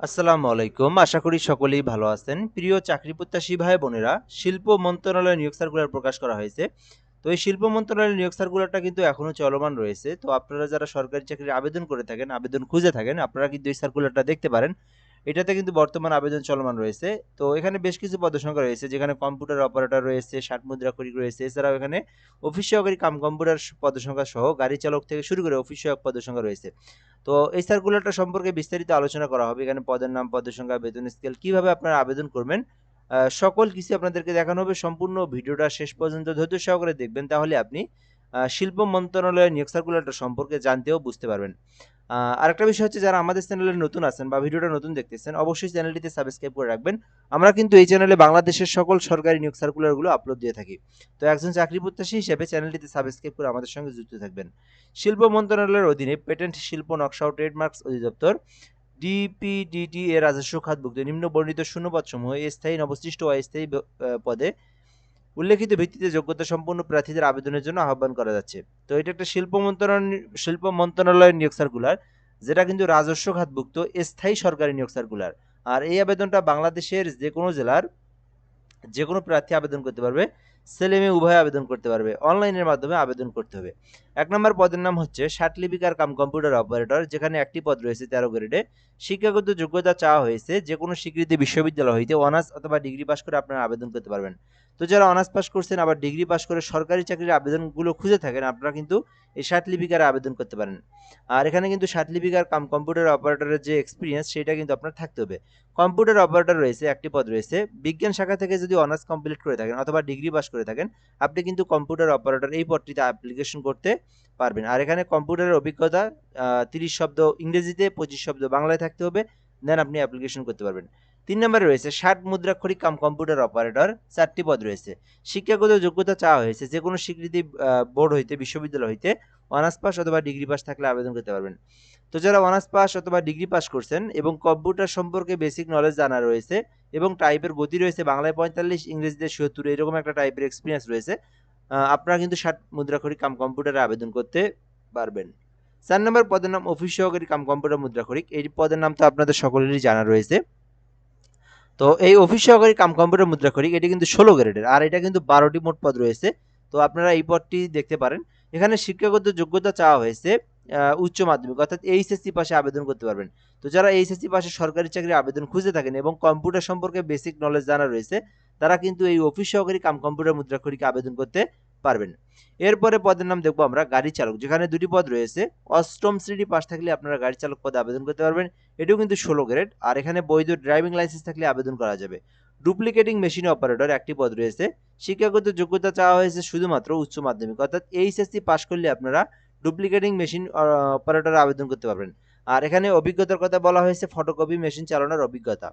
আসসালামু আলাইকুম। আশা করি সকলেই ভালো আছেন। প্রিয় চাকরি প্রত্যাশী ভাই বোনেরা, শিল্প মন্ত্রণালয়ের নিয়োগ সার্কুলার প্রকাশ করা হয়েছে। তো এই শিল্প মন্ত্রণালয়ের নিয়োগ সার্কুলারটা কিন্তু এখনো চলমান রয়েছে। তো আপনারা যারা সরকারি চাকরির আবেদন করে থাকেন, আবেদন খুঁজে থাকেন, আপনারা কিন্তু এই সার্কুলারটা দেখতে পারেন। এটাতে কিন্তু বর্তমান আবেদন চলমান রয়েছে। তো এখানে বেশ কিছু পদসংখ্যা রয়েছে, যেখানে কম্পিউটার অপারেটর রয়েছে, ষাট মুদ্রাক্ষরিক রয়েছে। এছাড়াও এখানে অফিস সহকারী কাম কম্পিউটার পদসংখ্যা সহ গাড়ি চালক থেকে শুরু করে অফিস সহায়ক পদসংখ্যা রয়েছে। তো এই সার্কুলারটা সম্পর্কে বিস্তারিত আলোচনা করা হবে। এখানে পদের নাম, পদের সংখ্যা, বেতন স্কেল, কিভাবে আপনারা আবেদন করবেন, সকল কিছু আপনাদেরকে দেখানো হবে। সম্পূর্ণ ভিডিওটা শেষ পর্যন্ত ধৈর্য সহকারে দেখবেন, তাহলে আপনি শিল্প মন্ত্রণালয়ের নিয়োগ সার্কুলারটা সম্পর্কে জানতে ও বুঝতে পারবেন। আরেকটা বিষয় হচ্ছে, যারা আমাদের চ্যানেলে নতুন আছেন বা ভিডিওটা নতুন দেখতেছেন, অবশ্যই চ্যানেলটিতে সাবস্ক্রাইব করে রাখবেন। আমরা কিন্তু এই চ্যানেলে বাংলাদেশের সকল সরকারি নিয়োগ সার্কুলারগুলো আপলোড দিয়ে থাকি। তো একজন চাকরি প্রত্যাশী হিসেবে চ্যানেলটিতে সাবস্ক্রাইব করে আমাদের সঙ্গে যুক্ত থাকবেন। শিল্প মন্ত্রণালয়ের অধীনে পেটেন্ট, শিল্প, নকশা ও ট্রেডমার্কস অধিদপ্তর ডিপিডিটি এর রাজস্ব খাতভুক্ত নিম্ন বর্ণিত শূন্যপদসমূহ স্থায়ী, নবসৃষ্ট ও অস্থায়ী পদে উল্লেখিত ভিত্তিতে যোগ্যতা সম্পন্ন প্রার্থীদের আবেদনের জন্য আহ্বান করা যাচ্ছে। তো এটা একটা শিল্প মন্ত্রণালয়ের নিয়োগ সার্কুলার, যেটা কিন্তু রাজস্ব খাতভুক্ত স্থায়ী সরকারি নিয়োগ সার্কুলার। আর এই আবেদনটা বাংলাদেশের যে কোনো জেলার যে কোনো প্রার্থী আবেদন করতে পারবে। ছেলে মেয়ে উভয় আবেদন করতে পারবে। অনলাইনের মাধ্যমে আবেদন করতে হবে। ১ নম্বর পদের নাম হচ্ছে ষাট লিপিকার কাম কম্পিউটার অপারেটর, যেখানে একটি পদ রয়েছে ১৩ গ্রেডে। শিক্ষাগত যোগ্যতা চাওয়া হয়েছে যে কোনো স্বীকৃত বিশ্ববিদ্যালয় হইতে অনার্স অথবা ডিগ্রি পাস করে আপনারা আবেদন করতে পারবেন। তো যারা অনার্স পাস করছেন আবার ডিগ্রি পাস করে সরকারি চাকরির আবেদনগুলো খুঁজে থাকেন, আপনারা কিন্তু এই ষাট লিপিকার আবেদন করতে পারেন। আর এখানে কিন্তু ষাট লিপিকার কাম কম্পিউটার অপারেটরের যে এক্সপিরিয়েন্স, সেটা কিন্তু আপনার থাকতে হবে। কম্পিউটার অপারেটর রয়েছে একটি পদ রয়েছে। বিজ্ঞান শাখা থেকে যদি অনার্স কমপ্লিট করে থাকেন অথবা ডিগ্রি পাস করে থাকেন, আপনি কিন্তু কম্পিউটার অপারেটর এই পদটিতে অ্যাপ্লিকেশন করতে পারবেন। আর এখানে কম্পিউটারের অভিজ্ঞতা ৩০ শব্দ ইংরেজিতে, ২৫ শব্দ বাংলায় থাকতে হবে। দেন আপনি অ্যাপ্লিকেশন করতে পারবেন। ৩ নম্বরে রয়েছে ষাট মুদ্রাক্ষরিক কাম কম্পিউটার অপারেটর, ৪টি পদ রয়েছে। শিক্ষাগত যোগ্যতা চাওয়া হয়েছে যে কোনো স্বীকৃতি বোর্ড হইতে, বিশ্ববিদ্যালয় হইতে অনার্স পাস অথবা ডিগ্রি পাস থাকলে আবেদন করতে পারবেন। তো যারা অনার্স পাস অথবা ডিগ্রি পাস করছেন এবং কম্পিউটার সম্পর্কে বেসিক নলেজ জানা রয়েছে এবং টাইপের গতি রয়েছে বাংলায় ৪৫, ইংরেজিতে ৭০, এরকম একটা টাইপের এক্সপিরিয়েন্স রয়েছে, আপনারা কিন্তু ষাট মুদ্রাক্ষরিক কাম কম্পিউটারে আবেদন করতে পারবেন। ৪ নম্বর পদের নাম অফিস সহকারী কাম কম্পিউটার মুদ্রাক্ষরিক। এই পদের নাম তো আপনাদের সকলেরই জানা রয়েছে। তো এই অফিস সহকারী কাম কম্পিউটার মুদ্রাক্ষরিক এটি কিন্তু ১৬ গ্রেডের, আর এটা কিন্তু ১২টি মোট পদ রয়েছে। তো আপনারা এই পদটি দেখতে পারেন। এখানে শিক্ষাগত যোগ্যতা চাওয়া হয়েছে উচ্চ মাধ্যমিক অর্থাৎ এইচএসসি পাশে আবেদন করতে পারবেন। তো যারা এইচএসসি পাশে সরকারি চাকরির আবেদন খুঁজে থাকেন এবং কম্পিউটার সম্পর্কে বেসিক নলেজ জানা রয়েছে, তারা কিন্তু এই অফিস সহকারী কাম কম্পিউটার মুদ্রাক্ষরিকে আবেদন করতে পারবেন। এরপরে পদের নাম দেখবো আমরা গাড়ি চালক, যেখানে দুটি পদ রয়েছে। অষ্টম শ্রেণী পাশ থাকলে আপনারা গাড়ি চালক পদে আবেদন করতে পারবেন। এটিও কিন্তু ১৬ গ্রেড, আর এখানে বৈধ ড্রাইভিং লাইসেন্স থাকলে আবেদন করা যাবে। ডুপ্লিকেটিং মেশিন অপারেটর একটি পদ রয়েছে। শিক্ষাগত যোগ্যতা চাওয়া হয়েছে শুধুমাত্র উচ্চ মাধ্যমিক অর্থাৎ এইচএসসি পাস করলে আপনারা ডুপ্লিকেটিং মেশিন অপারেটরে আবেদন করতে পারবেন। আর এখানে অভিজ্ঞতার কথা বলা হয়েছে ফটোকপি মেশিন চালানোর অভিজ্ঞতা।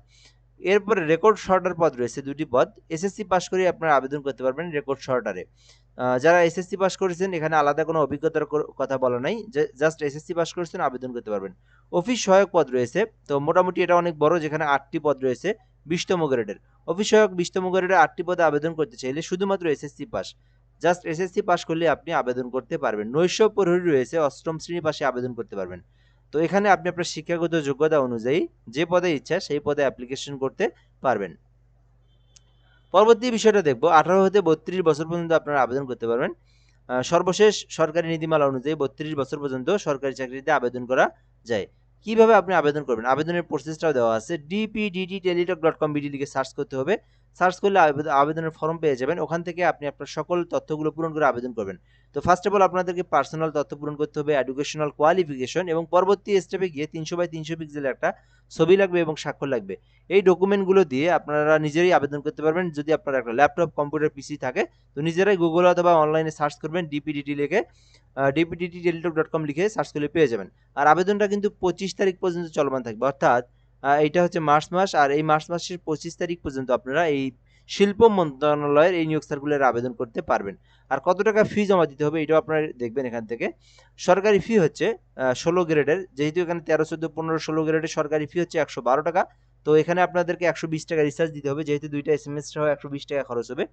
এরপরে রেকর্ড শর্টার পদ রয়েছে দুটি পদ। এসএসসি পাস করে আপনারা আবেদন করতে পারবেন রেকর্ড শর্টারে। যারা এসএসসি পাস করেছেন এখানে আলাদা কোনো অভিজ্ঞতার কথা বলা নাই, জাস্ট এসএসসি পাস করেছেন আবেদন করতে পারবেন। অফিস সহায়ক পদ রয়েছে। তো মোটামুটি এটা অনেক বড়, যেখানে ৮টি পদ রয়েছে ২০তম গ্রেডের। অফিস সহায়ক ২০তম গ্রেডের ৮টি পদে আবেদন করতে চাইলে শুধুমাত্র SSC pass, just SSC pass করলে আপনি আবেদন করতে পারবেন। নৈশ প্রহরী রয়েছে, অষ্টম শ্রেণী পাশে আবেদন করতে পারবেন। তো এখানে আপনি আপনার শিক্ষাগত যোগ্যতা অনুযায়ী যে পদে ইচ্ছা সেই পদে অ্যাপ্লিকেশন করতে পারবেন। পরবর্তী বিষয়টা দেখব, ১৮ হতে ৩২ বছর পর্যন্ত আপনারা আবেদন করতে পারবেন। সর্বশেষ সরকারি নীতিমালা অনুযায়ী ৩২ বছর পর্যন্ত সরকারি চাকরিতে আবেদন করা যায়। কিভাবে আপনি আবেদন করবেন, আবেদনের প্রসেসটাও দেওয়া আছে। dpdtteletalk.com.bd লিখে সার্চ করতে হবে। সার্চ করলে আবেদনের ফর্ম পেয়ে যাবেন। ওখান থেকে আপনি আপনার সকল তথ্যগুলো পূরণ করে আবেদন করবেন। তো ফার্স্ট অফ অল আপনাদেরকে পার্সোনাল তথ্য পূরণ করতে হবে, এডুকেশনাল কোয়ালিফিকেশন, এবং পরবর্তী স্টেপে গিয়ে ৩০০/৩০০ পিক্সেলের একটা ছবি লাগবে এবং স্বাক্ষর লাগবে। এই ডকুমেন্টগুলো দিয়ে আপনারা নিজেরাই আবেদন করতে পারবেন। যদি আপনার একটা ল্যাপটপ, কম্পিউটার, পিসি থাকে, তো নিজেরাই গুগল অথবা অনলাইনে সার্চ করবেন ডিপিডিটি লিখে, dpdtteletalk.com লিখে সার্চ করলে পেয়ে যাবেন। আর আবেদনটা কিন্তু ২৫ তারিখ পর্যন্ত চলমান থাকবে, অর্থাৎ এইটা হচ্ছে মার্চ মাস, আর এই মার্চ মাসের ২৫ তারিখ পর্যন্ত আপনারা এই শিল্প মন্ত্রণালয়ের এই নিয়োগ সার্কুলারে আবেদন করতে পারবেন। আর কত টাকা ফি জমা দিতে হবে এটাও আপনারা দেখবেন এখান থেকে। সরকারি ফি হচ্ছে ১৬ গ্রেডের, যেহেতু এখানে ১৩, ১৪, ১৫, ১৬ গ্রেডের সরকারি ফি হচ্ছে ১১২ টাকা। তো এখানে আপনাদেরকে ১২০ টাকা রিচার্জ দিতে হবে, যেহেতু দুইটা সেমেস্টার হয় ১২০ টাকা খরচ হবে।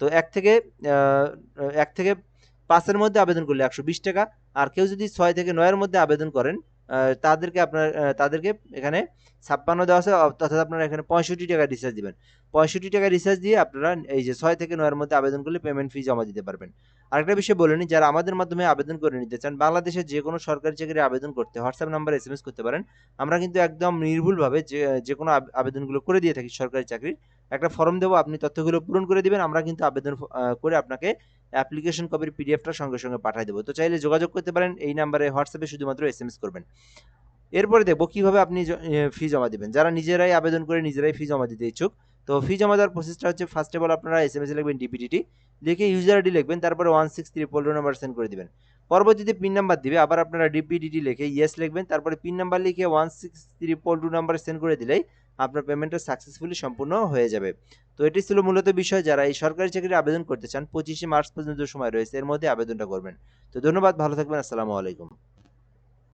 তো ১ থেকে ৫ এর মধ্যে আবেদন করলে ১২০ টাকা, আর কেউ যদি ৬ থেকে ৯ এর মধ্যে আবেদন করেন তাদেরকে এখানে 56 দেওয়া আছে, অর্থাৎ আপনারা এখানে 65 টাকা রিচার্জ দিবেন। 65 টাকা রিচার্জ দিয়ে আপনারা এই যে 6 থেকে 9 এর মধ্যে আবেদন করলে পেমেন্ট ফি জমা দিতে পারবেন। আরেকটা বিষয় বলে নিই, যারা আমাদের মাধ্যমে আবেদন করে নিতে চান, বাংলাদেশের যেকোনো সরকারি চাকরির আবেদন করতে হোয়াটসঅ্যাপ নাম্বারে এসএমএস করতে পারেন। আমরা কিন্তু একদম নির্ভুলভাবে যেকোনো আবেদনগুলো করে দিয়ে থাকি সরকারি চাকরির। একটা ফর্ম দেবো, আপনি তথ্যগুলো পূরণ করে দিবেন। আমরা কিন্তু আবেদন করে আপনাকে অ্যাপ্লিকেশন কপির পিডিএফটা সঙ্গে সঙ্গে পাঠিয়ে দেবো। তো চাইলে যোগাযোগ করতে পারেন এই নাম্বারে, হোয়াটসঅ্যাপে শুধুমাত্র এসএমএস করবেন। এরপরে দেখবো কিভাবে আপনি ফি জমা দিবেন। যারা নিজেরাই আবেদন করে নিজেরাই ফি জমা দিতে ইচ্ছুক, তো ফি জমা দেওয়ার প্রসেসটা হচ্ছে, ফার্স্ট অফ অল আপনারা এসএমএস লিখবেন ডিপিডিটি, লিখে ইউজার আইডি লিখবেন, তারপরে 163 নাম্বার সেন্ড করে দিবেন। পরবর্তীতে পিন নাম্বার দিবে, আবার আপনারা ডিপিডিটি লিখে ইয়েস লিখবেন, তারপরে পিন নাম্বার লিখে 163 নাম্বার সেন্ড করে দিলেই আপনার পেমেন্টটা সাকসেসফুলি সম্পূর্ণ হয়ে যাবে। তো এটি ছিল মূলত বিষয়। যারা এই সরকারি চাকরির আবেদন করতে চান, 25শে মার্চ পর্যন্ত সময় রয়েছে, এর মধ্যে আবেদনটা করবেন। তো ধন্যবাদ, ভালো থাকবেন, আসসালামু আলাইকুম।